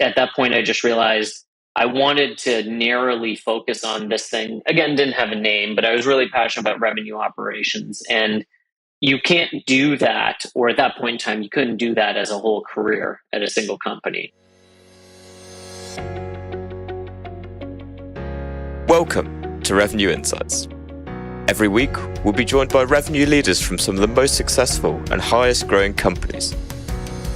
at that point, I just realized I wanted to narrowly focus on this thing. Again, didn't have a name, but I was really passionate about revenue operations. And you can't do that, or at that point in time, you couldn't do that as a whole career at a single company. Welcome to Revenue Insights. Every week, we'll be joined by revenue leaders from some of the most successful and highest growing companies.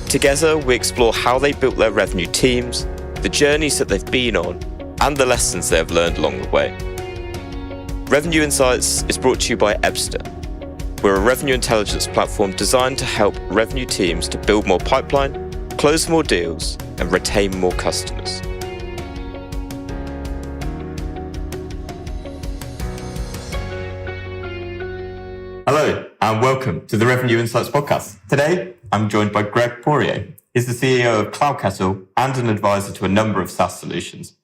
Together, we explore how they built their revenue teams, the journeys that they've been on, and the lessons they have learned along the way. Revenue Insights is brought to you by Ebster. We're a revenue intelligence platform designed to help revenue teams to build more pipeline, close more deals, and retain more customers. Hello, and welcome to the Revenue Insights podcast. Today, I'm joined by Greg Poirier. He's the CEO of CloudKettle and an advisor to a number of SaaS solutions.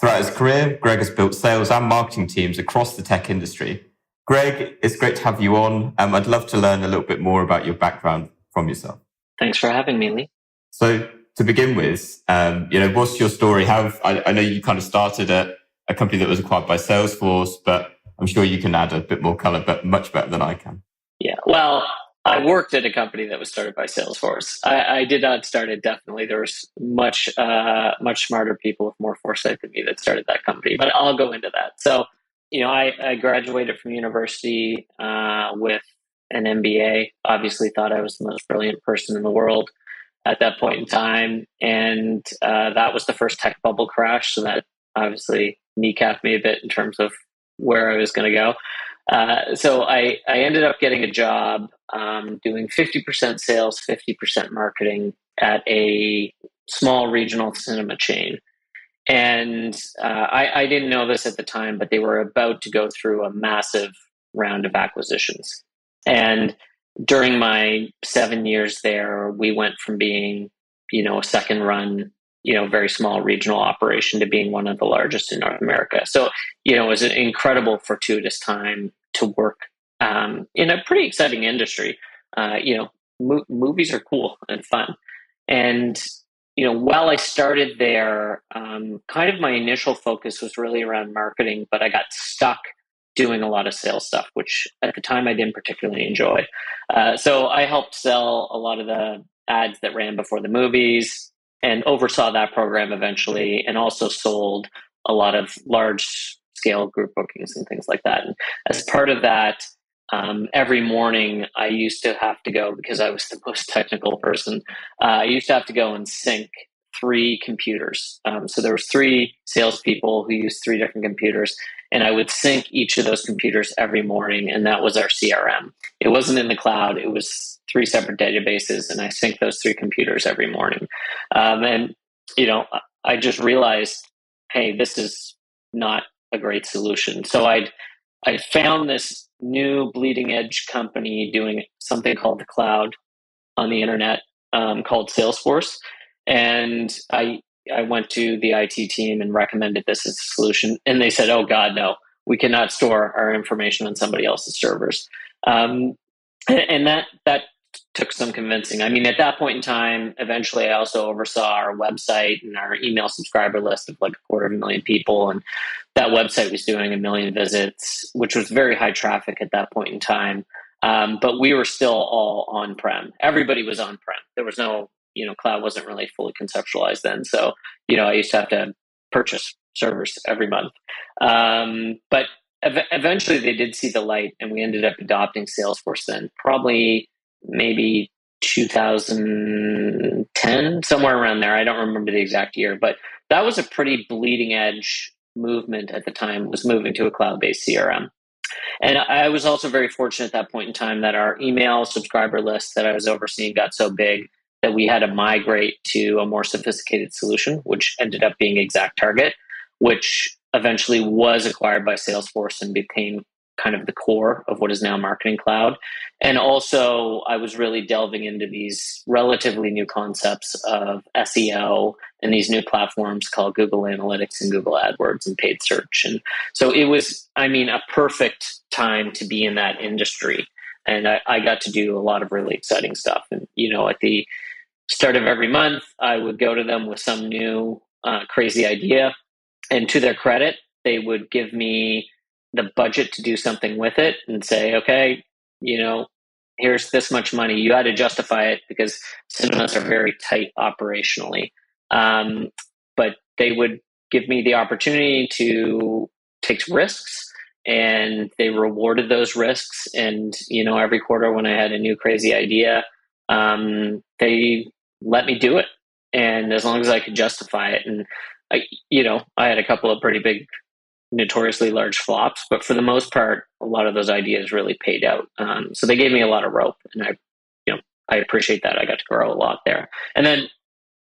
Throughout his career, Greg has built sales and marketing teams across the tech industry. Greg, it's great to have you on. I'd love to learn a little bit more about your background from yourself. Thanks for having me, Lee. So to begin with, what's your story? I know you kind of started at a company that was acquired by Salesforce, but I'm sure you can add a bit more color, but much better than I can. Yeah, well, I worked at a company that was started by Salesforce. I did not start it, definitely. There was much smarter people with more foresight than me that started that company, but I'll go into that. So, I graduated from university with an MBA, obviously thought I was the most brilliant person in the world at that point in time. And that was the first tech bubble crash. So that obviously kneecapped me a bit in terms of where I was going to go. So I ended up getting a job doing 50% sales, 50% marketing at a small regional cinema chain. And I didn't know this at the time, but they were about to go through a massive round of acquisitions. And during my 7 years there, we went from being, a second run, very small regional operation to being one of the largest in North America. So, it was an incredible fortuitous time to work in a pretty exciting industry. Movies are cool and fun. And, while I started there, kind of my initial focus was really around marketing, but I got stuck doing a lot of sales stuff, which at the time I didn't particularly enjoy. So I helped sell a lot of the ads that ran before the movies and oversaw that program eventually, and also sold a lot of large scale group bookings and things like that. And as part of that, every morning I used to have to go, because I was the most technical person, I used to have to go and sync 3 computers. So there was 3 salespeople who used 3 different computers, and I would sync each of those computers every morning, and that was our CRM. It wasn't in the cloud. It was 3 separate databases, and I synced those 3 computers every morning. I just realized, hey, this is not a great solution. So I found this new bleeding edge company doing something called the cloud on the internet, called Salesforce. And I went to the IT team and recommended this as a solution. And they said, oh God, no, we cannot store our information on somebody else's servers. And that took some convincing. I mean, at that point in time, eventually I also oversaw our website and our email subscriber list of like 250,000 people. And that website was doing 1 million visits, which was very high traffic at that point in time. But we were still all on-prem. Everybody was on-prem. There was no, cloud wasn't really fully conceptualized then. So, I used to have to purchase servers every month. But eventually they did see the light, and we ended up adopting Salesforce then, probably maybe 2010, somewhere around there. I don't remember the exact year, but that was a pretty bleeding edge movement at the time, was moving to a cloud-based CRM. And I was also very fortunate at that point in time that our email subscriber list that I was overseeing got so big that we had to migrate to a more sophisticated solution, which ended up being ExactTarget, which eventually was acquired by Salesforce and became kind of the core of what is now Marketing Cloud. And also, I was really delving into these relatively new concepts of SEO and these new platforms called Google Analytics and Google AdWords and paid search. And so it was, a perfect time to be in that industry. And I got to do a lot of really exciting stuff. And, at the start of every month, I would go to them with some new crazy idea. And to their credit, they would give me the budget to do something with it and say, okay, you know, here's this much money. You had to justify it because cinemas are very tight operationally. Um, but they would give me the opportunity to take risks, and they rewarded those risks. And, every quarter when I had a new crazy idea, they let me do it. And as long as I could justify it. And I had a couple of pretty big, notoriously large flops, but for the most part, a lot of those ideas really paid out. So they gave me a lot of rope, and I appreciate that. I got to grow a lot there. And then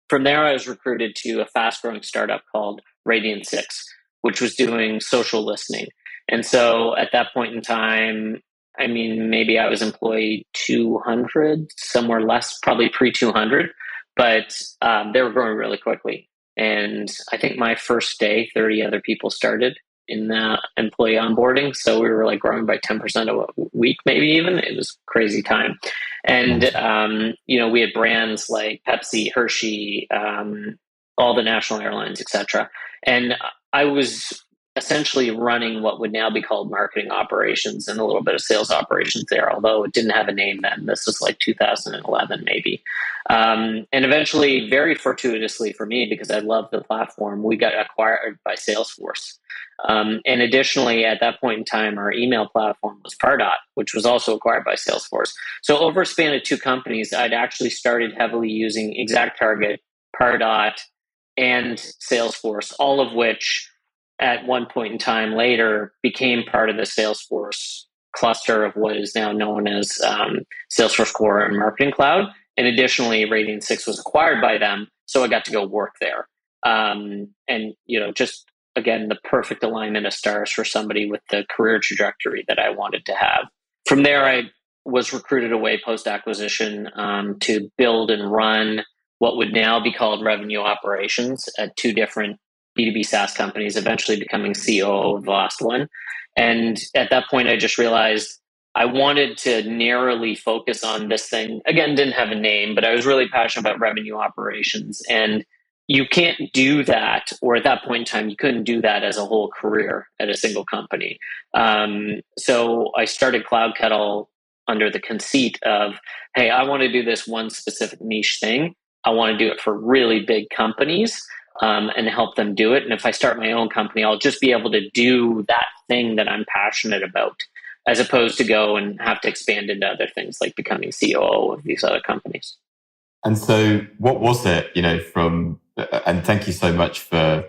from there, I was recruited to a fast growing startup called Radiant 6, which was doing social listening. And so at that point in time, I mean, maybe I was employee 200, somewhere less, probably pre 200, but they were growing really quickly. And I think my first day, 30 other people started in the employee onboarding. So we were like growing by 10% a week, maybe even. It was crazy time. And, we had brands like Pepsi, Hershey, all the national airlines, etc. And I was essentially running what would now be called marketing operations and a little bit of sales operations there, although it didn't have a name then. This was like 2011, maybe. And eventually, very fortuitously for me, because I love the platform, we got acquired by Salesforce. And additionally, at that point in time, our email platform was Pardot, which was also acquired by Salesforce. So over a span of two companies, I'd actually started heavily using ExactTarget, Pardot, and Salesforce, all of which at one point in time later became part of the Salesforce cluster of what is now known as Salesforce Core and Marketing Cloud. And additionally, Radiant 6 was acquired by them, so I got to go work there. And, just again, the perfect alignment of stars for somebody with the career trajectory that I wanted to have. From there, I was recruited away post-acquisition to build and run what would now be called revenue operations at two different B2B SaaS companies, eventually becoming COO of the last one. And at that point, I just realized I wanted to narrowly focus on this thing. Again, didn't have a name, but I was really passionate about revenue operations. And you can't do that, or at that point in time, you couldn't do that as a whole career at a single company. So I started Cloud Kettle under the conceit of, hey, I want to do this one specific niche thing. I want to do it for really big companies and help them do it. And if I start my own company, I'll just be able to do that thing that I'm passionate about, as opposed to go and have to expand into other things like becoming COO of these other companies. And so what was it, and thank you so much for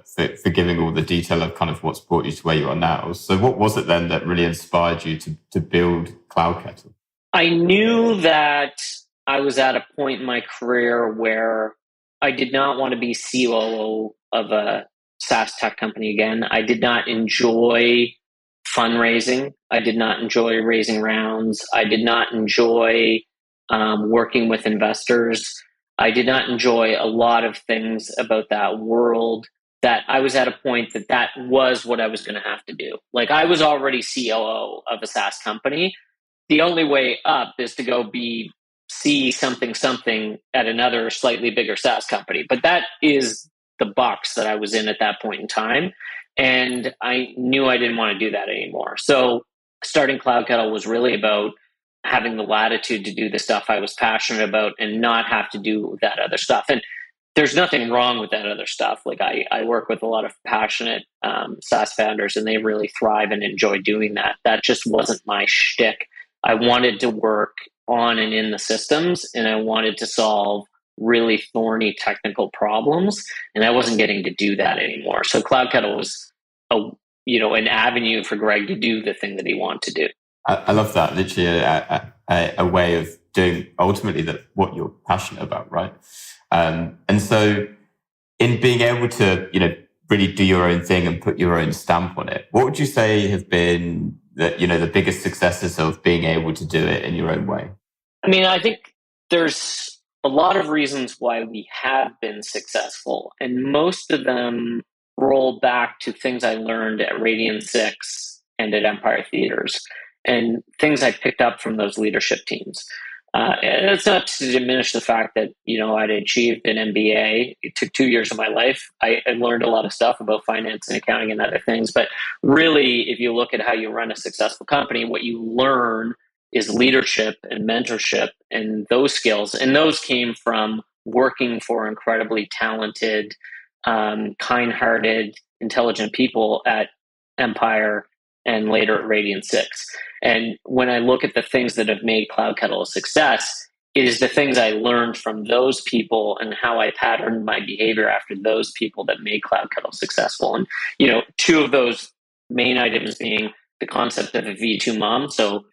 giving all the detail of kind of what's brought you to where you are now. So what was it then that really inspired you to build Cloud Kettle? I knew that I was at a point in my career where I did not want to be COO of a SaaS tech company again. I did not enjoy fundraising. I did not enjoy raising rounds. I did not enjoy working with investors. I did not enjoy a lot of things about that world, that I was at a point that was what I was going to have to do. Like, I was already COO of a SaaS company. The only way up is to go be C something at another slightly bigger SaaS company. But that is the box that I was in at that point in time. And I knew I didn't want to do that anymore. So starting Cloud Kettle was really about having the latitude to do the stuff I was passionate about and not have to do that other stuff. And there's nothing wrong with that other stuff. Like, I work with a lot of passionate SaaS founders, and they really thrive and enjoy doing that. That just wasn't my shtick. I wanted to work on and in the systems, and I wanted to solve really thorny technical problems, and I wasn't getting to do that anymore. So Cloud Kettle was an avenue for Greg to do the thing that he wanted to do. I love that. Literally a way of doing ultimately what you're passionate about, right? And so in being able to, really do your own thing and put your own stamp on it, what would you say have been the biggest successes of being able to do it in your own way? I mean, I think there's a lot of reasons why we have been successful, and most of them roll back to things I learned at Radiant 6 and at Empire Theaters, and things I picked up from those leadership teams. It's not to diminish the fact that, I'd achieved an MBA. It took 2 years of my life. I learned a lot of stuff about finance and accounting and other things. But really, if you look at how you run a successful company, what you learn is leadership and mentorship and those skills. And those came from working for incredibly talented, kind-hearted, intelligent people at Empire and later at Radiant 6. And when I look at the things that have made Cloud Kettle a success, it is the things I learned from those people and how I patterned my behavior after those people that made Cloud Kettle successful. And, two of those main items being the concept of a V2 mom. So,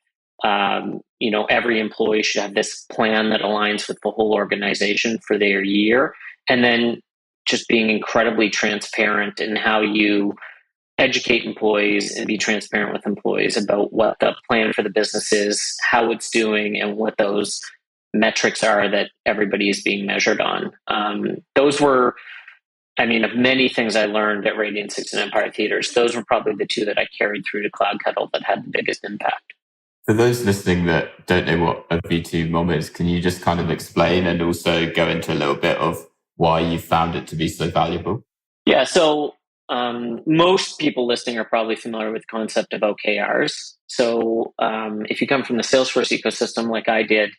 every employee should have this plan that aligns with the whole organization for their year. And then just being incredibly transparent in how you educate employees and be transparent with employees about what the plan for the business is, how it's doing, and what those metrics are that everybody is being measured on. Those were, of many things I learned at Radiant 6 and Empire Theaters, those were probably the two that I carried through to Cloud Kettle that had the biggest impact. For those listening that don't know what a V2 mom is, can you just kind of explain and also go into a little bit of why you found it to be so valuable? Yeah, so most people listening are probably familiar with the concept of OKRs. So if you come from the Salesforce ecosystem like I did,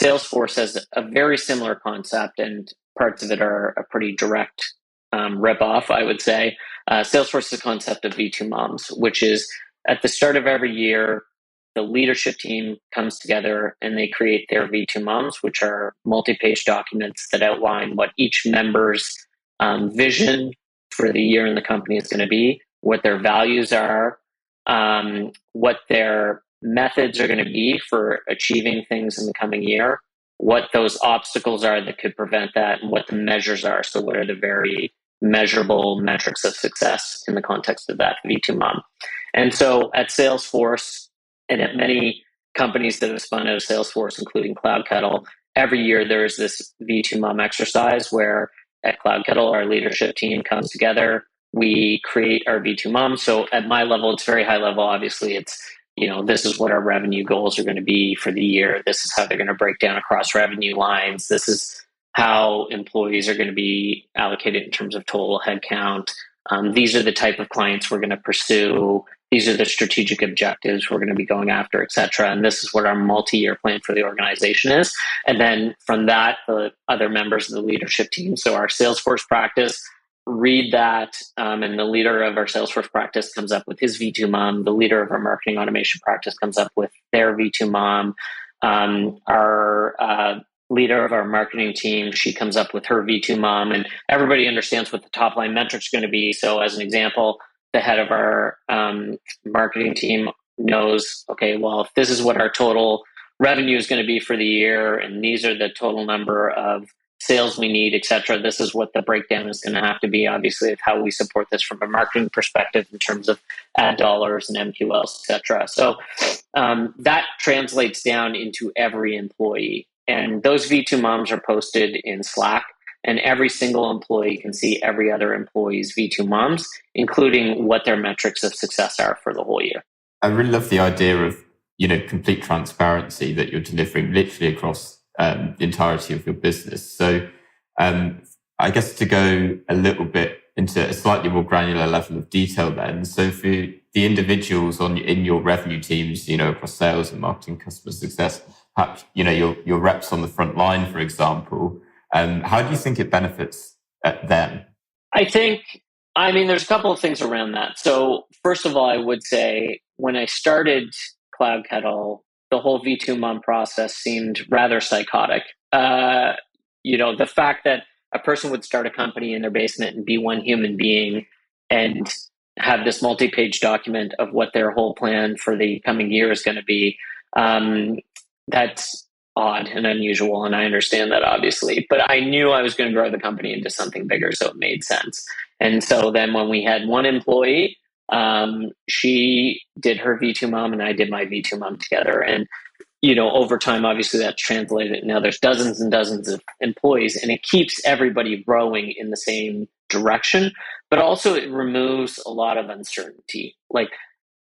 Salesforce has a very similar concept, and parts of it are a pretty direct rip-off, I would say. Salesforce is a concept of V2 moms, which is at the start of every year, the leadership team comes together and they create their V2 moms, which are multi-page documents that outline what each member's vision for the year in the company is going to be, what their values are, what their methods are going to be for achieving things in the coming year, what those obstacles are that could prevent that, and what the measures are. So what are the very measurable metrics of success in the context of that V2 mom? And so at Salesforce and at many companies that have spun out of Salesforce, including Cloud Kettle, every year there's this V2 mom exercise where at Cloud Kettle, our leadership team comes together. We create our V2 mom. So at my level, it's very high level. Obviously, it's, this is what our revenue goals are going to be for the year. This is how they're going to break down across revenue lines. This is how employees are going to be allocated in terms of total headcount. These are the type of clients we're going to pursue. These are the strategic objectives we're going to be going after, et cetera. And this is what our multi-year plan for the organization is. And then from that, the other members of the leadership team, so our Salesforce practice, read that, and the leader of our Salesforce practice comes up with his V2 mom. The leader of our marketing automation practice comes up with their V2 mom. Our leader of our marketing team, she comes up with her V2 mom, and everybody understands what the top line metrics are going to be. So as an example, the head of our marketing team knows, okay, well, if this is what our total revenue is going to be for the year, and these are the total number of sales we need, et cetera, this is what the breakdown is going to have to be, obviously, of how we support this from a marketing perspective in terms of ad dollars and MQLs, et cetera. So that translates down into every employee. And those V2 moms are posted in Slack, and every single employee can see every other employee's V2 moms, including what their metrics of success are for the whole year. I really love the idea of, complete transparency that you're delivering literally across the entirety of your business. So I guess to go a little bit into a slightly more granular level of detail then. So for the individuals in your revenue teams, across sales and marketing, customer success, perhaps, your reps on the front line, for example, how do you think it benefits them? I think, there's a couple of things around that. So first of all, I would say when I started Cloud Kettle, the whole V2 mom process seemed rather psychotic. The fact that a person would start a company in their basement and be one human being and have this multi-page document of what their whole plan for the coming year is going to be, that's odd and unusual, and I understand that, obviously. But I knew I was going to grow the company into something bigger, so it made sense. And so then when we had one employee, she did her V2 mom and I did my V2 mom together. And over time, obviously, that's translated. Now there's dozens and dozens of employees, and it keeps everybody growing in the same direction. But also, it removes a lot of uncertainty. Like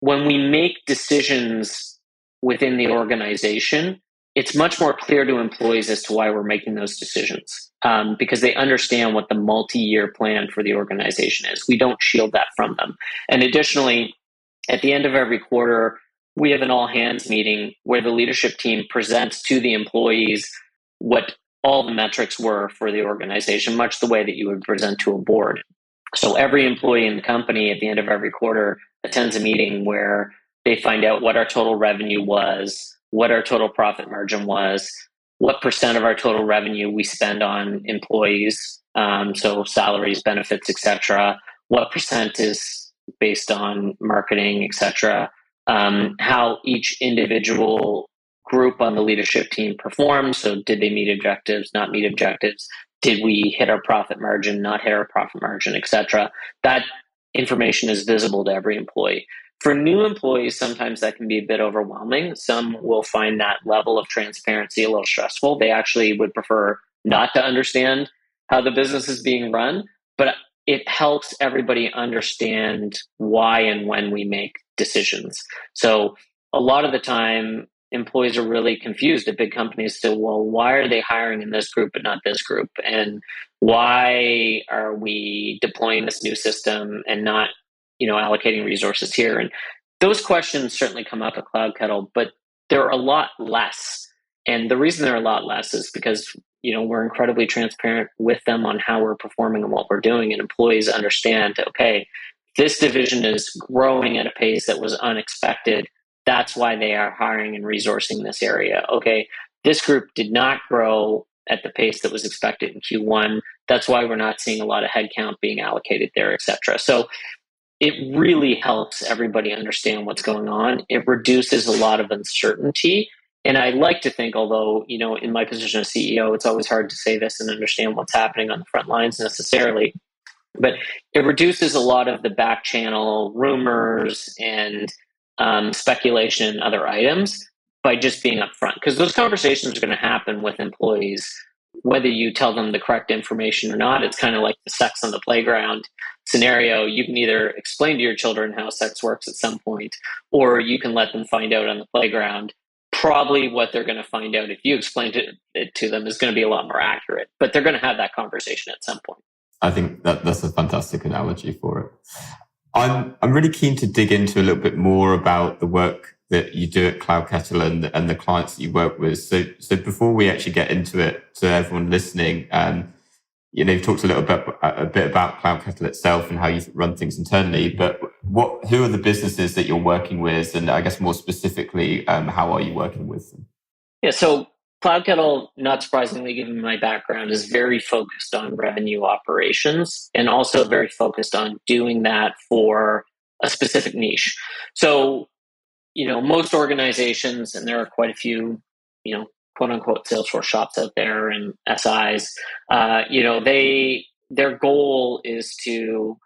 when we make decisions within the organization, it's much more clear to employees as to why we're making those decisions, because they understand what the multi-year plan for the organization is. We don't shield that from them. And additionally, at the end of every quarter, we have an all hands meeting where the leadership team presents to the employees what all the metrics were for the organization, much the way that you would present to a board. So every employee in the company at the end of every quarter attends a meeting where they find out what our total revenue was, what our total profit margin was, what percent of our total revenue we spend on employees, so salaries, benefits, etc. What percent is based on marketing, etc. How each individual group on the leadership team performed. So did they meet objectives, not meet objectives? Did we hit our profit margin, not hit our profit margin, etc.? That information is visible to every employee. For new employees, sometimes that can be a bit overwhelming. Some will find that level of transparency a little stressful. They actually would prefer not to understand how the business is being run, but it helps everybody understand why and when we make decisions. So a lot of the time, employees are really confused at big companies. So, well, why are they hiring in this group but not this group? And why are we deploying this new system and not, allocating resources here? And those questions certainly come up at CloudKettle, but they're a lot less. And the reason they're a lot less is because, we're incredibly transparent with them on how we're performing and what we're doing. And employees understand, okay, this division is growing at a pace that was unexpected. That's why they are hiring and resourcing this area. Okay, this group did not grow at the pace that was expected in Q1. That's why we're not seeing a lot of headcount being allocated there, et cetera. So it really helps everybody understand what's going on. It reduces a lot of uncertainty. And I like to think, although, in my position as CEO, it's always hard to say this and understand what's happening on the front lines necessarily. But it reduces a lot of the back channel rumors and speculation and other items by just being upfront. Because those conversations are going to happen with employees, whether you tell them the correct information or not. It's kind of like the sex on the playground scenario. You can either explain to your children how sex works at some point, or you can let them find out on the playground. Probably what they're going to find out if you explained it to them is going to be a lot more accurate, but they're going to have that conversation at some point. I think that's a fantastic analogy for it. I'm really keen to dig into a little bit more about the work that you do at CloudKettle and the clients that you work with. So before we actually get into it, to everyone listening, you've talked a bit about CloudKettle itself and how you run things internally. But who are the businesses that you're working with, and I guess more specifically, how are you working with them? Yeah, so CloudKettle, not surprisingly, given my background, is very focused on revenue operations and also very focused on doing that for a specific niche. So, most organizations, and there are quite a few, quote unquote Salesforce shops out there and SIs, their goal is to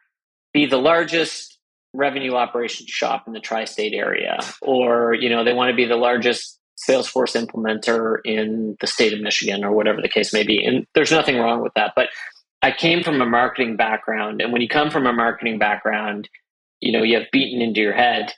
be the largest revenue operations shop in the tri-state area, or, they want to be the largest Salesforce implementer in the state of Michigan, or whatever the case may be. And there's nothing wrong with that. But I came from a marketing background. And when you come from a marketing background, you have beaten into your head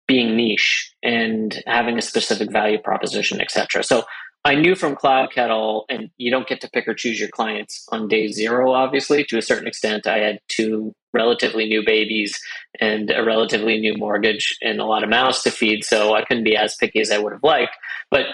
being niche and having a specific value proposition, et cetera. So I knew from CloudKettle, and you don't get to pick or choose your clients on day zero, obviously. To a certain extent, I had two relatively new babies and a relatively new mortgage and a lot of mouths to feed, so I couldn't be as picky as I would have liked. But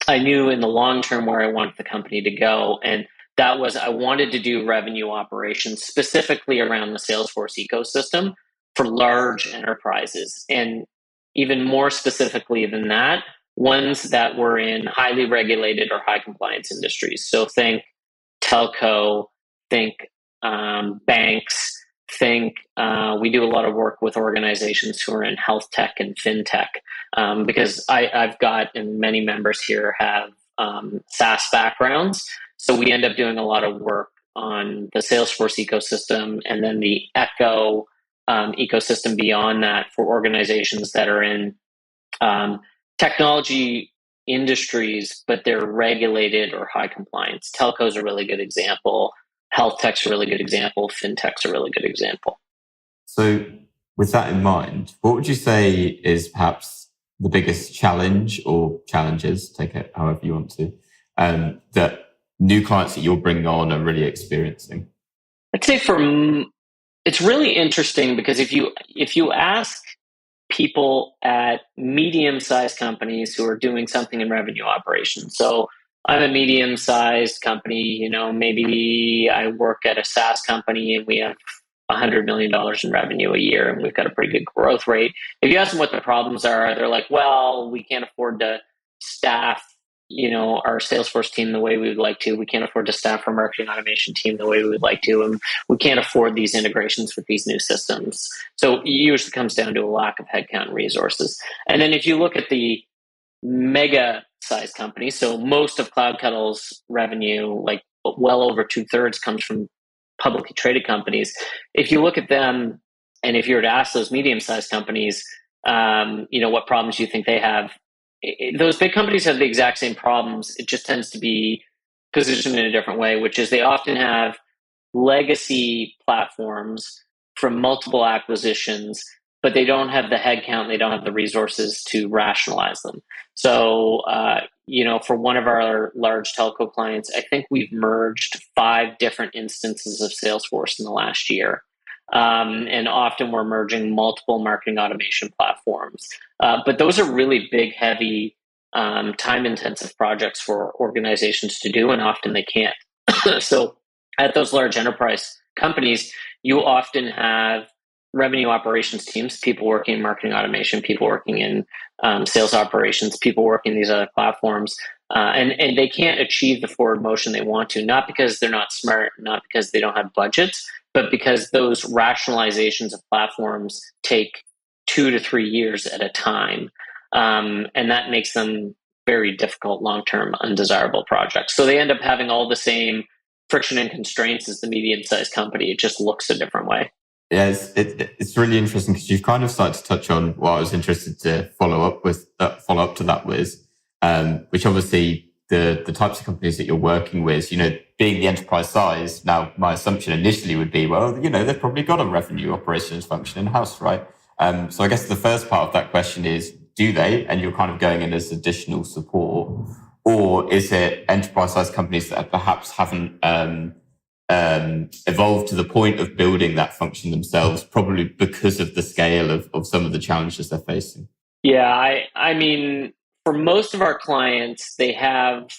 I knew in the long term where I wanted the company to go, and that was I wanted to do revenue operations specifically around the Salesforce ecosystem for large enterprises, and even more specifically than that, ones that were in highly regulated or high compliance industries. So think telco, think banks, think we do a lot of work with organizations who are in health tech and fintech, because I've got, and many members here have SaaS backgrounds. So we end up doing a lot of work on the Salesforce ecosystem, and then the Echo ecosystem beyond that for organizations that are in technology industries, but they're regulated or high compliance. Telco is a really good example. Health tech's a really good example. Fintech's a really good example. So with that in mind, what would you say is perhaps the biggest challenge or challenges, take it however you want to, that new clients that you're bringing on are really experiencing? I'd say it's really interesting because if you ask people at medium-sized companies who are doing something in revenue operations. So I'm a medium-sized company, maybe I work at a SaaS company and we have $100 million in revenue a year and we've got a pretty good growth rate. If you ask them what the problems are, they're like, well, we can't afford to staff our Salesforce team the way we would like to. We can't afford to staff our marketing automation team the way we would like to. And we can't afford these integrations with these new systems. So it usually comes down to a lack of headcount and resources. And then if you look at the mega size companies, so most of Cloud Cuddle's revenue, like well over 2/3, comes from publicly traded companies. If you look at them, and if you were to ask those medium sized companies, what problems you think they have, those big companies have the exact same problems. It just tends to be positioned in a different way, which is they often have legacy platforms from multiple acquisitions, but they don't have the headcount, they don't have the resources to rationalize them. So, for one of our large telco clients, I think we've merged 5 different instances of Salesforce in the last year. And often we're merging multiple marketing automation platforms. But those are really big, heavy, time-intensive projects for organizations to do, and often they can't. So at those large enterprise companies, you often have revenue operations teams, people working in marketing automation, people working in sales operations, people working in these other platforms. And they can't achieve the forward motion they want to, not because they're not smart, not because they don't have budgets, but because those rationalizations of platforms take 2 to 3 years at a time. And that makes them very difficult, long-term, undesirable projects. So they end up having all the same friction and constraints as the medium-sized company. It just looks a different way. Yeah, it's really interesting because you've kind of started to touch on what I was interested to follow up to that with, which obviously the types of companies that you're working with, being the enterprise size. Now, my assumption initially would be, well, they've probably got a revenue operations function in house, right? So I guess the first part of that question is, do they? And you're kind of going in as additional support, or is it enterprise size companies that perhaps haven't evolved to the point of building that function themselves, probably because of the scale of some of the challenges they're facing? Yeah, I mean, for most of our clients, they have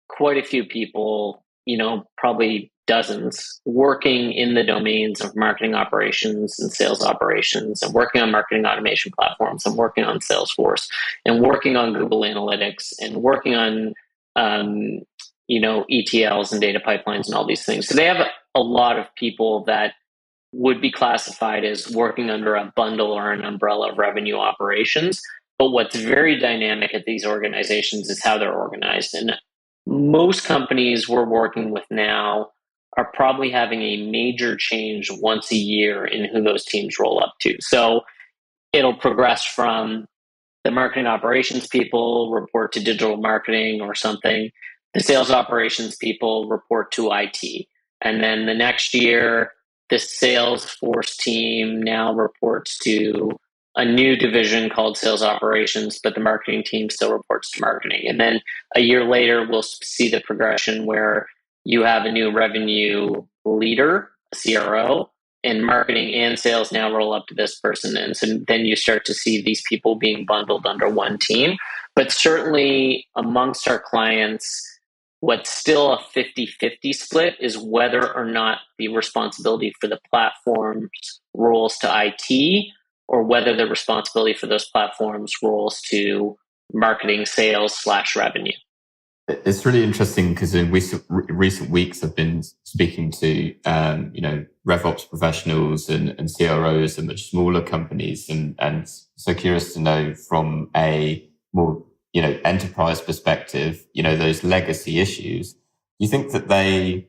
quite a few people, probably dozens, working in the domains of marketing operations and sales operations, and working on marketing automation platforms, and working on Salesforce, and working on Google Analytics, and working on ETLs and data pipelines and all these things. So they have a lot of people that would be classified as working under a bundle or an umbrella of revenue operations. But what's very dynamic at these organizations is how they're organized. And most companies we're working with now are probably having a major change once a year in who those teams roll up to. So it'll progress from the marketing operations people report to digital marketing or something. The sales operations people report to IT. And then the next year, the Salesforce team now reports to a new division called sales operations, but the marketing team still reports to marketing. And then a year later, we'll see the progression where you have a new revenue leader, a CRO, and marketing and sales now roll up to this person. And so then you start to see these people being bundled under one team. But certainly amongst our clients, what's still a 50-50 split is whether or not the responsibility for the platforms rolls to IT, or whether the responsibility for those platforms rolls to marketing, sales/revenue. It's really interesting because in recent weeks, I've been speaking to, RevOps professionals and CROs and much smaller companies. And so curious to know from a more, enterprise perspective, those legacy issues, do you think that they,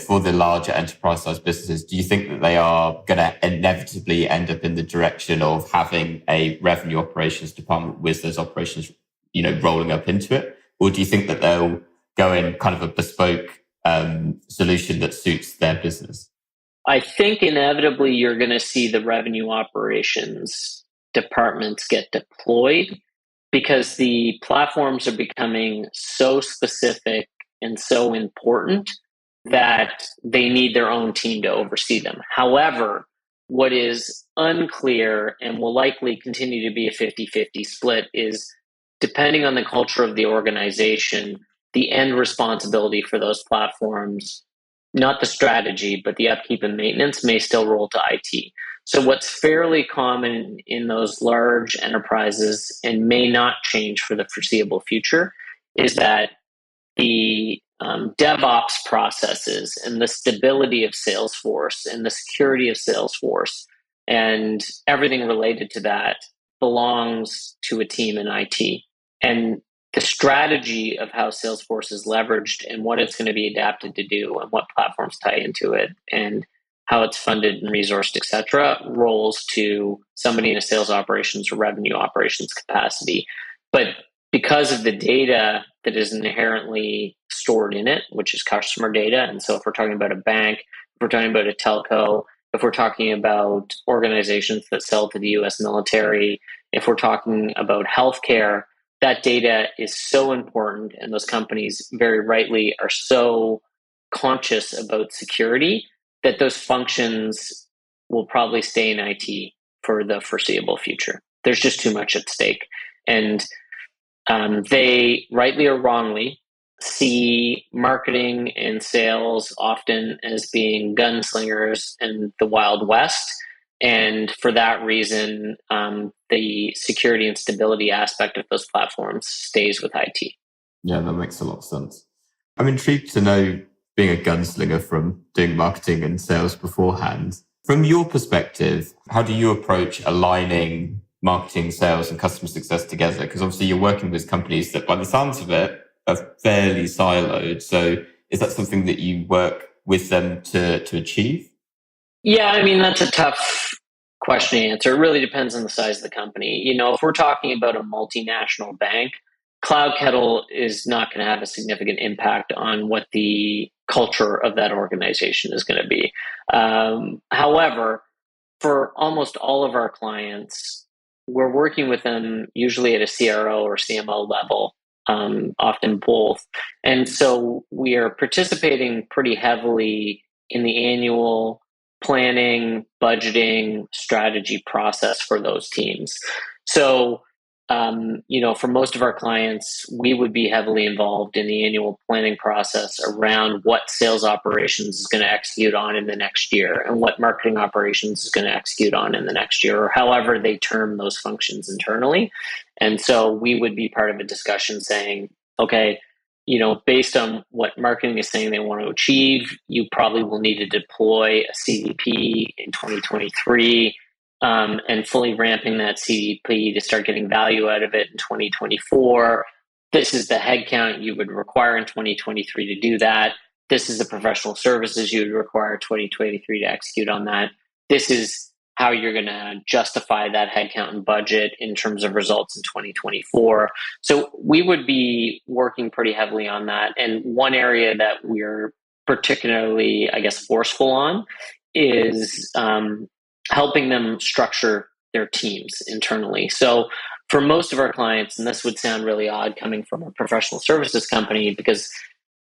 for the larger enterprise size businesses, do you think that they are going to inevitably end up in the direction of having a revenue operations department with those operations, rolling up into it? Or do you think that they'll go in kind of a bespoke solution that suits their business? I think inevitably you're going to see the revenue operations departments get deployed, because the platforms are becoming so specific and so important that they need their own team to oversee them. However, what is unclear and will likely continue to be a 50-50 split is, depending on the culture of the organization, the end responsibility for those platforms, not the strategy, but the upkeep and maintenance, may still roll to IT. So what's fairly common in those large enterprises and may not change for the foreseeable future is that the DevOps processes and the stability of Salesforce and the security of Salesforce and everything related to that belongs to a team in IT. And the strategy of how Salesforce is leveraged and what it's going to be adapted to do and what platforms tie into it and how it's funded and resourced, et cetera, rolls to somebody in a sales operations or revenue operations capacity. But because of the data that is inherently stored in it, which is customer data. And so if we're talking about a bank, if we're talking about a telco, if we're talking about organizations that sell to the US military, if we're talking about healthcare, that data is so important. And those companies very rightly are so conscious about security that those functions will probably stay in IT for the foreseeable future. There's just too much at stake. And they, rightly or wrongly, see marketing and sales often as being gunslingers in the Wild West. And for that reason, the security and stability aspect of those platforms stays with IT. Yeah, that makes a lot of sense. I'm intrigued to know, being a gunslinger from doing marketing and sales beforehand, from your perspective, how do you approach aligning marketing, sales, and customer success together? Because obviously you're working with companies that, by the sounds of it, are fairly siloed. So is that something that you work with them to achieve? Yeah, I mean, that's a tough question to answer. It really depends on the size of the company. You know, if we're talking about a multinational bank, Cloud Kettle is not going to have a significant impact on what the culture of that organization is going to be. However, for almost all of our clients, we're working with them usually at a CRO or CMO level, often both. And so we are participating pretty heavily in the annual planning, budgeting, strategy process for those teams. So, for most of our clients, we would be heavily involved in the annual planning process around what sales operations is going to execute on in the next year and what marketing operations is going to execute on in the next year, or however they term those functions internally. And so we would be part of a discussion saying, okay, based on what marketing is saying they want to achieve, you probably will need to deploy a CDP in 2023, and fully ramping that CDP to start getting value out of it in 2024. This is the headcount you would require in 2023 to do that. This is the professional services you would require 2023 to execute on that. This is how you're going to justify that headcount and budget in terms of results in 2024. So we would be working pretty heavily on that. And one area that we're particularly, I guess, forceful on is helping them structure their teams internally. So for most of our clients, and this would sound really odd coming from a professional services company, because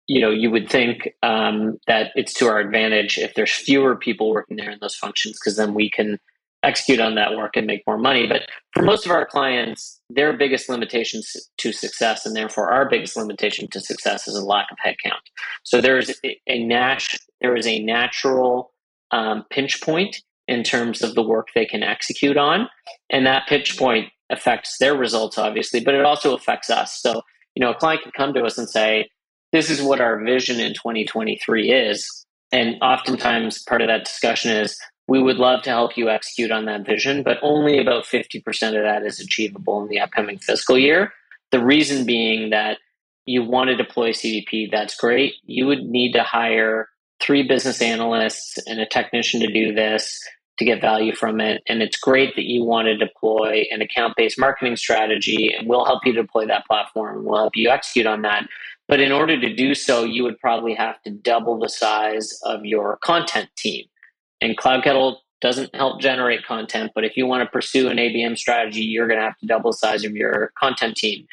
you would think that it's to our advantage if there's fewer people working there in those functions, because then we can execute on that work and make more money. But for most of our clients, their biggest limitations to success, and therefore our biggest limitation to success, is a lack of headcount. So there is a natural pinch point in terms of the work they can execute on, and that pinch point affects their results, obviously, but it also affects us. So a client could come to us and say, this is what our vision in 2023 is. And oftentimes part of that discussion is, we would love to help you execute on that vision, but only about 50% of that is achievable in the upcoming fiscal year. The reason being that you want to deploy CDP, that's great. You would need to hire 3 business analysts and a technician to do this to get value from it. And it's great that you want to deploy an account-based marketing strategy, and we'll help you deploy that platform. We'll help you execute on that. But in order to do so, you would probably have to double the size of your content team. And Cloud Kettle doesn't help generate content, but if you want to pursue an ABM strategy, you're going to have to double the size of your content team.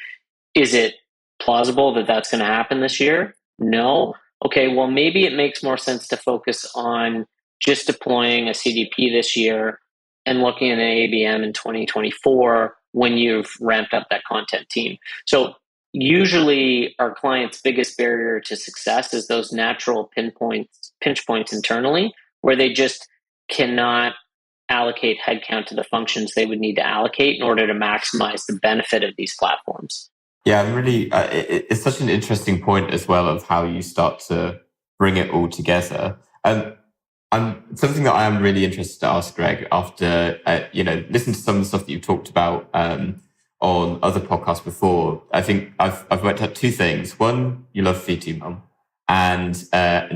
Is it plausible that that's going to happen this year? No. Okay, well, maybe it makes more sense to focus on just deploying a CDP this year and looking at an ABM in 2024 when you've ramped up that content team. So usually our client's biggest barrier to success is those natural pinch points internally where they just cannot allocate headcount to the functions they would need to allocate in order to maximize the benefit of these platforms. Yeah, I'm really, it's such an interesting point as well of how you start to bring it all together. Something that I am really interested to ask Greg after, listen to some of the stuff that you've talked about, on other podcasts before. I think I've worked out two things. One, you love VT Mum. And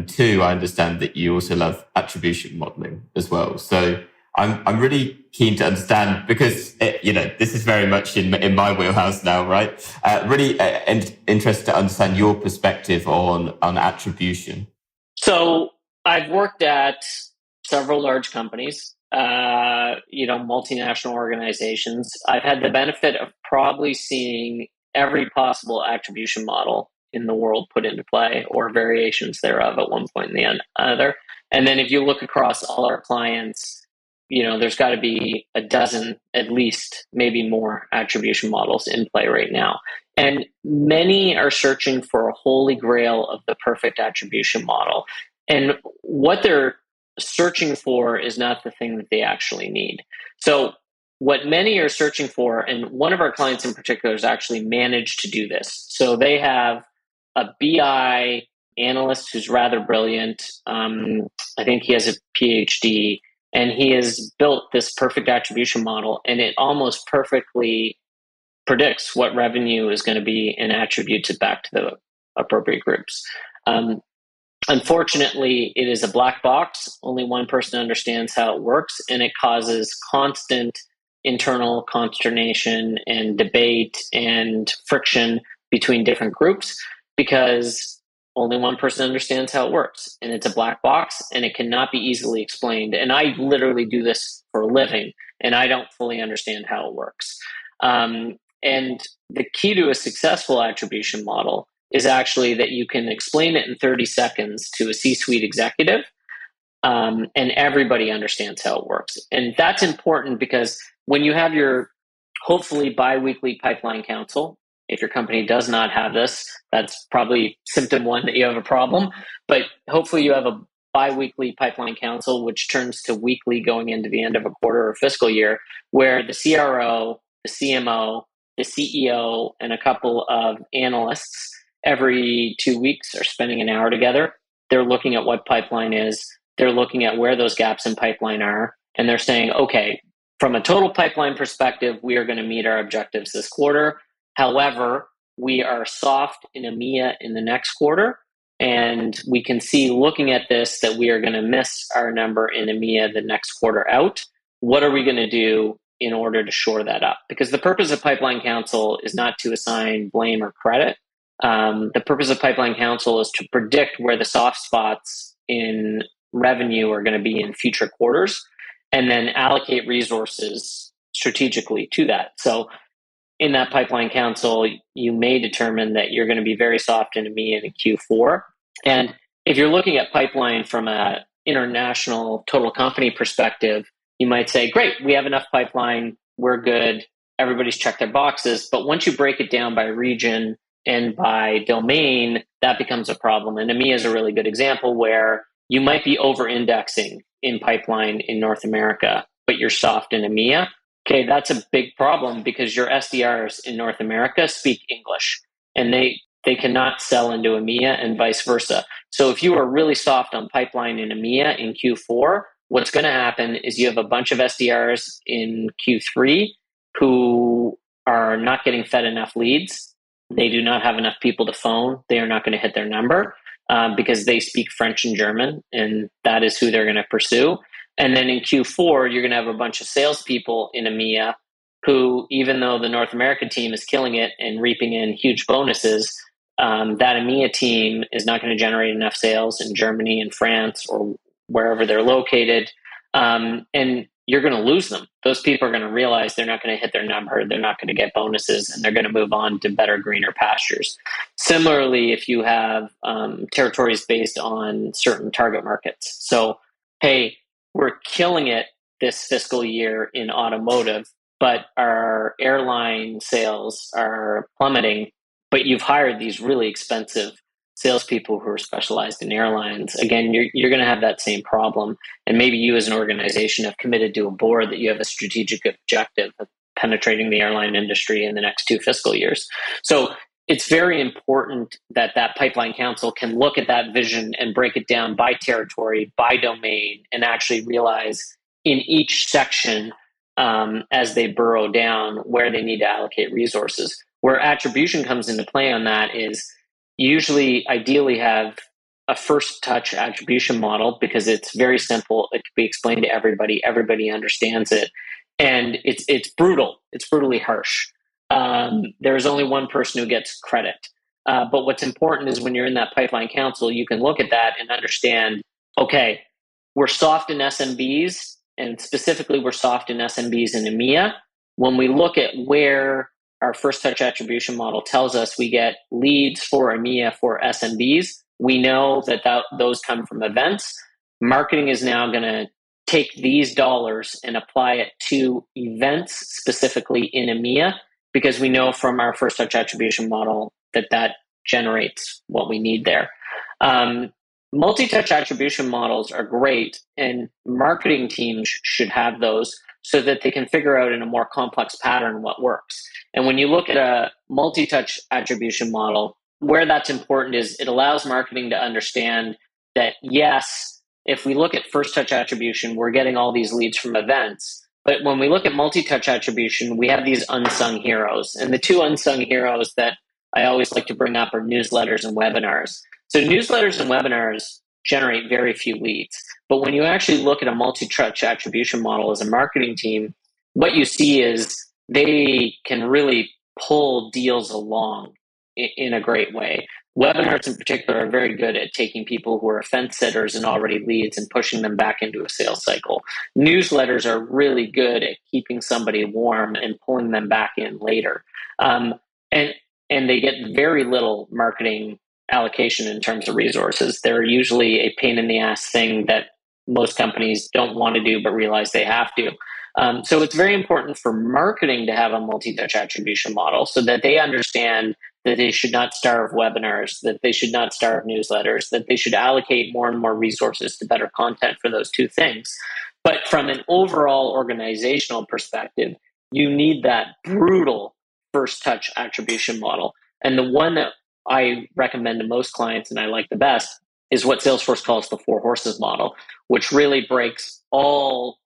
two, I understand that you also love attribution modeling as well. So I'm really keen to understand because this is very much in my wheelhouse now, right? Really interested to understand your perspective on attribution. So I've worked at several large companies, multinational organizations. I've had the benefit of probably seeing every possible attribution model in the world put into play or variations thereof at one point in the other. And then if you look across all our clients, there's got to be a dozen, at least, maybe more attribution models in play right now. And many are searching for a holy grail of the perfect attribution model. And what they're searching for is not the thing that they actually need. So what many are searching for, and one of our clients in particular has actually managed to do this. So they have a BI analyst who's rather brilliant. I think he has a PhD. And he has built this perfect attribution model, and it almost perfectly predicts what revenue is going to be and attributes it back to the appropriate groups. Unfortunately, it is a black box. Only one person understands how it works, and it causes constant internal consternation and debate and friction between different groups because only one person understands how it works, and it's a black box, and it cannot be easily explained. And I literally do this for a living, and I don't fully understand how it works. And the key to a successful attribution model is actually that you can explain it in 30 seconds to a C-suite executive, and everybody understands how it works. And that's important because when you have your hopefully bi-weekly pipeline council, if your company does not have this, that's probably symptom one that you have a problem. But hopefully you have a bi-weekly pipeline council, which turns to weekly going into the end of a quarter or fiscal year, where the CRO, the CMO, the CEO, and a couple of analysts every 2 weeks are spending an hour together. They're looking at what pipeline is. They're looking at where those gaps in pipeline are. And they're saying, okay, from a total pipeline perspective, we are going to meet our objectives this quarter. However, we are soft in EMEA in the next quarter, and we can see looking at this that we are going to miss our number in EMEA the next quarter out. What are we going to do in order to shore that up? Because the purpose of Pipeline Council is not to assign blame or credit. The purpose of Pipeline Council is to predict where the soft spots in revenue are going to be in future quarters and then allocate resources strategically to that. So in that Pipeline Council, you may determine that you're going to be very soft in EMEA in Q4. And if you're looking at pipeline from an international total company perspective, you might say, great, we have enough pipeline, we're good, everybody's checked their boxes. But once you break it down by region and by domain, that becomes a problem. And EMEA is a really good example where you might be over-indexing in pipeline in North America, but you're soft in EMEA. Okay, that's a big problem because your SDRs in North America speak English and they cannot sell into EMEA and vice versa. So if you are really soft on pipeline in EMEA in Q4, what's going to happen is you have a bunch of SDRs in Q3 who are not getting fed enough leads. They do not have enough people to phone. They are not going to hit their number because they speak French and German, and that is who they're going to pursue. And then in Q4, you're going to have a bunch of salespeople in EMEA who, even though the North American team is killing it and reaping in huge bonuses, that EMEA team is not going to generate enough sales in Germany and France or wherever they're located And you're going to lose them. Those people are going to realize they're not going to hit their number, they're not going to get bonuses, and they're going to move on to better, greener pastures. Similarly, if you have territories based on certain target markets. So, hey, we're killing it this fiscal year in automotive, but our airline sales are plummeting, but you've hired these really expensive salespeople who are specialized in airlines. Again, you're going to have that same problem. And maybe you as an organization have committed to a board that you have a strategic objective of penetrating the airline industry in the next 2 fiscal years. So it's very important that that pipeline council can look at that vision and break it down by territory, by domain, and actually realize in each section as they burrow down where they need to allocate resources. Where attribution comes into play on that is you usually ideally have a first touch attribution model because it's very simple. It can be explained to everybody. Everybody understands it. And it's brutal. It's brutally harsh. There's only one person who gets credit. But what's important is when you're in that pipeline council, you can look at that and understand, okay, we're soft in SMBs, and specifically we're soft in SMBs in EMEA. When we look at where our first touch attribution model tells us we get leads for EMEA for SMBs, we know that those come from events. Marketing is now going to take these dollars and apply it to events specifically in EMEA, because we know from our first touch attribution model that generates what we need there. Multi-touch attribution models are great, and marketing teams should have those so that they can figure out in a more complex pattern what works. And when you look at a multi-touch attribution model, where that's important is it allows marketing to understand that, yes, if we look at first touch attribution, we're getting all these leads from events. But when we look at multi-touch attribution, we have these unsung heroes. And the 2 unsung heroes that I always like to bring up are newsletters and webinars. So newsletters and webinars generate very few leads. But when you actually look at a multi-touch attribution model as a marketing team, what you see is they can really pull deals along in a great way. Webinars in particular are very good at taking people who are fence sitters and already leads and pushing them back into a sales cycle. Newsletters are really good at keeping somebody warm and pulling them back in later. And they get very little marketing allocation in terms of resources. They're usually a pain in the ass thing that most companies don't want to do but realize they have to. So it's very important for marketing to have a multi-touch attribution model so that they understand that they should not starve webinars, that they should not starve newsletters, that they should allocate more and more resources to better content for those 2 things. But from an overall organizational perspective, you need that brutal first touch attribution model. And the one that I recommend to most clients and I like the best is what Salesforce calls the 4 horses model, which really breaks all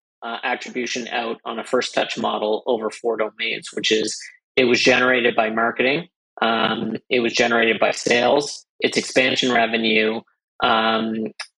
attribution out on a first touch model over 4 domains, which is it was generated by marketing, it was generated by sales, it's expansion revenue,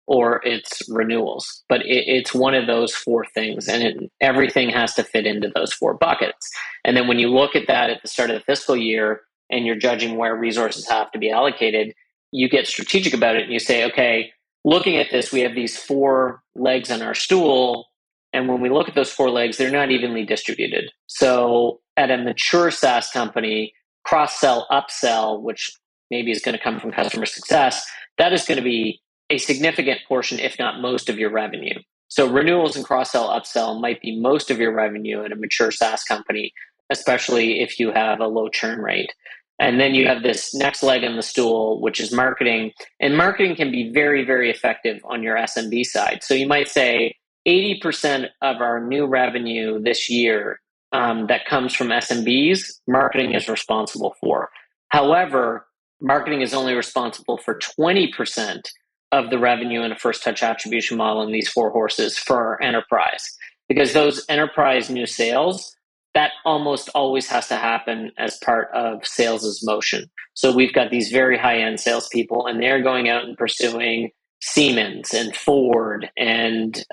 or it's renewals. But it's one of those 4 things, and everything has to fit into those 4 buckets. And then when you look at that at the start of the fiscal year and you're judging where resources have to be allocated, you get strategic about it and you say, okay, looking at this, we have these 4 legs on our stool. And when we look at those 4 legs, they're not evenly distributed. So at a mature SaaS company, cross-sell, upsell, which maybe is going to come from customer success, that is going to be a significant portion, if not most of your revenue. So renewals and cross-sell, upsell might be most of your revenue at a mature SaaS company, especially if you have a low churn rate. And then you have this next leg on the stool, which is marketing. And marketing can be very, very effective on your SMB side. So you might say 80% of our new revenue this year that comes from SMBs, marketing is responsible for. However, marketing is only responsible for 20% of the revenue in a first touch attribution model in these 4 horses for our enterprise. Because those enterprise new sales, that almost always has to happen as part of sales' motion. So we've got these very high-end salespeople, and they're going out and pursuing Siemens and Ford and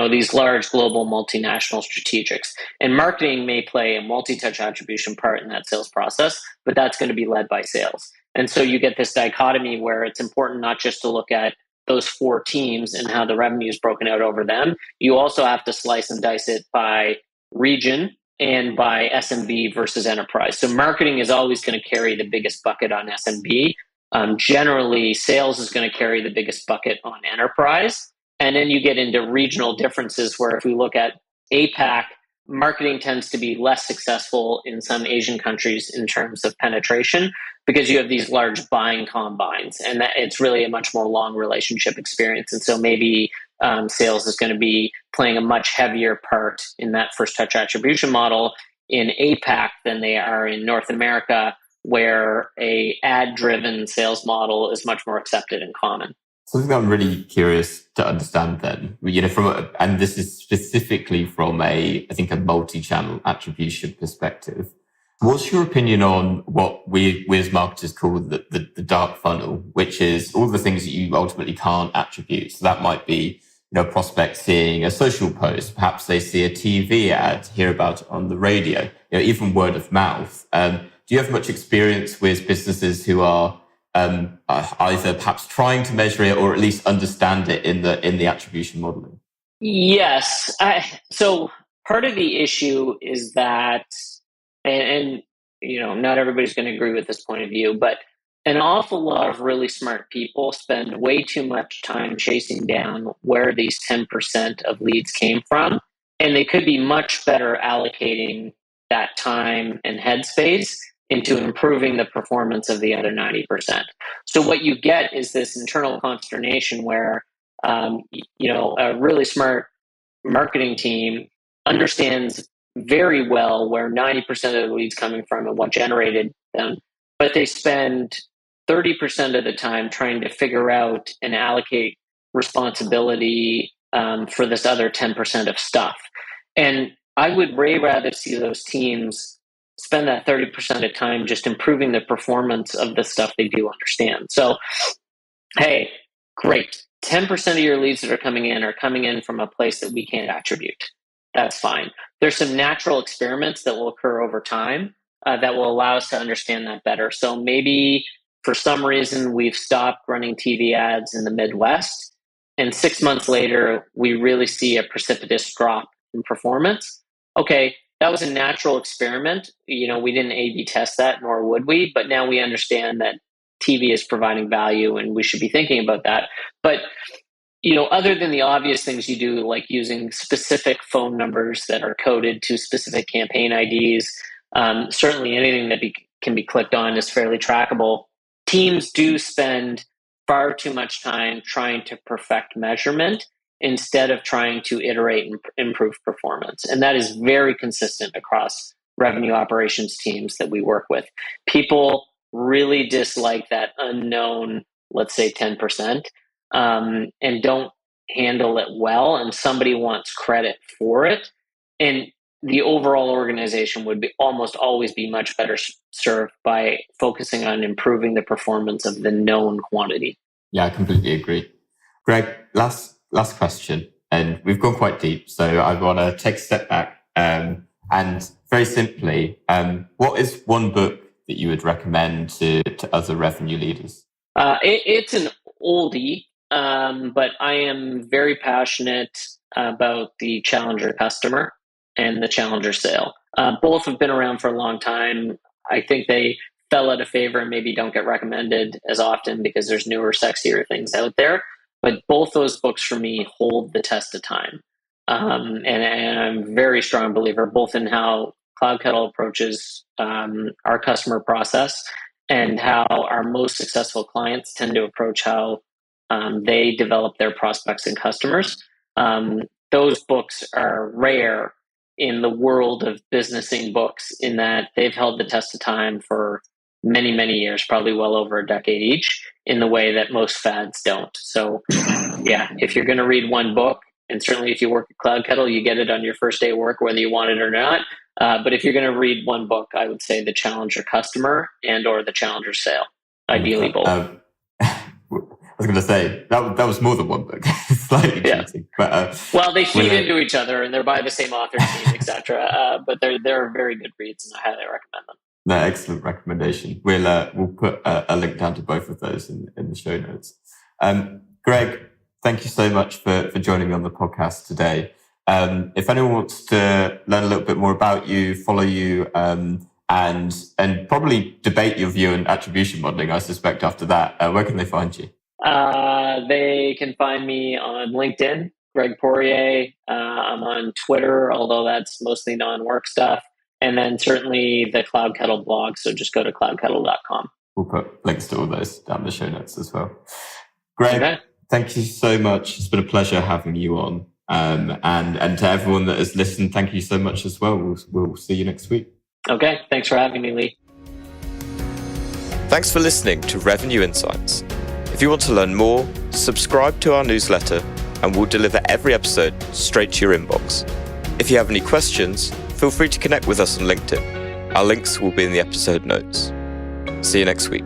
these large global multinational strategics. And marketing may play a multi-touch attribution part in that sales process, but that's going to be led by sales. And so you get this dichotomy where it's important not just to look at those four teams and how the revenue is broken out over them, you also have to slice and dice it by region and by SMB versus enterprise. So marketing is always going to carry the biggest bucket on SMB. Generally, sales is going to carry the biggest bucket on enterprise. And then you get into regional differences where if we look at APAC, marketing tends to be less successful in some Asian countries in terms of penetration because you have these large buying combines, and that it's really a much more long relationship experience. And so maybe sales is going to be playing a much heavier part in that first touch attribution model in APAC than they are in North America, where a ad driven sales model is much more accepted and common. Something I'm really curious to understand then, and this is specifically from I think a multi-channel attribution perspective. What's your opinion on what we as marketers call the dark funnel, which is all the things that you ultimately can't attribute? So that might be, prospects seeing a social post, perhaps they see a TV ad, hear about it on the radio, even word of mouth. Do you have much experience with businesses who are either perhaps trying to measure it or at least understand it in the attribution modeling? Yes. So part of the issue is that, and not everybody's going to agree with this point of view, but an awful lot of really smart people spend way too much time chasing down where these 10% of leads came from, and they could be much better allocating that time and headspace into improving the performance of the other 90%. So what you get is this internal consternation where, a really smart marketing team understands very well where 90% of the leads coming from and what generated them, but they spend 30% of the time trying to figure out and allocate responsibility for this other 10% of stuff. And I would way rather see those teams spend that 30% of time just improving the performance of the stuff they do understand. So, hey, great. 10% of your leads that are coming in from a place that we can't attribute. That's fine. There's some natural experiments that will occur over time that will allow us to understand that better. So maybe for some reason we've stopped running TV ads in the Midwest, and 6 months later we really see a precipitous drop in performance. Okay, that was a natural experiment. We didn't A/B test that, nor would we, but now we understand that TV is providing value and we should be thinking about that. But other than the obvious things you do, like using specific phone numbers that are coded to specific campaign IDs, certainly anything that can be clicked on is fairly trackable. Teams do spend far too much time trying to perfect measurement instead of trying to iterate and improve performance. And that is very consistent across revenue operations teams that we work with. People really dislike that unknown, let's say 10%, and don't handle it well, and somebody wants credit for it. And the overall organization would be almost always be much better served by focusing on improving the performance of the known quantity. Yeah, I completely agree. Greg, last question, and we've gone quite deep, so I want to take a step back and very simply, what is one book that you would recommend to other revenue leaders? It's an oldie, but I am very passionate about the challenger customer and the challenger sale. Both have been around for a long time. I think they fell out of favor and maybe don't get recommended as often because there's newer, sexier things out there. But both those books for me hold the test of time. And I'm a very strong believer both in how Cloud Kettle approaches our customer process and how our most successful clients tend to approach how they develop their prospects and customers. Those books are rare in the world of businessing books in that they've held the test of time for many, many years, probably well over a decade each, in the way that most fads don't. So yeah, if you're going to read one book, and certainly if you work at Cloud Kettle, you get it on your first day of work, whether you want it or not. But if you're going to read one book, I would say The Challenger Customer and or The Challenger Sale, ideally both. I was going to say that was more than one book. Slightly cheating, but well, they feed into each other and they're by the same author team, etc. But they're very good reads, and I highly recommend them. No, excellent recommendation. We'll put a link down to both of those in the show notes. Greg, thank you so much for joining me on the podcast today. If anyone wants to learn a little bit more about you, follow you, and probably debate your view on attribution modeling, I suspect after that, where can they find you? They can find me on LinkedIn, Greg Poirier. I'm on Twitter, although that's mostly non-work stuff. And then certainly the Cloud Kettle blog. So just go to cloudkettle.com. We'll put links to all those down the show notes as well. Greg, Thank you so much. It's been a pleasure having you on. And to everyone that has listened, thank you so much as well. We'll see you next week. Okay. Thanks for having me, Lee. Thanks for listening to Revenue Insights. If you want to learn more, subscribe to our newsletter and we'll deliver every episode straight to your inbox. If you have any questions, feel free to connect with us on LinkedIn. Our links will be in the episode notes. See you next week.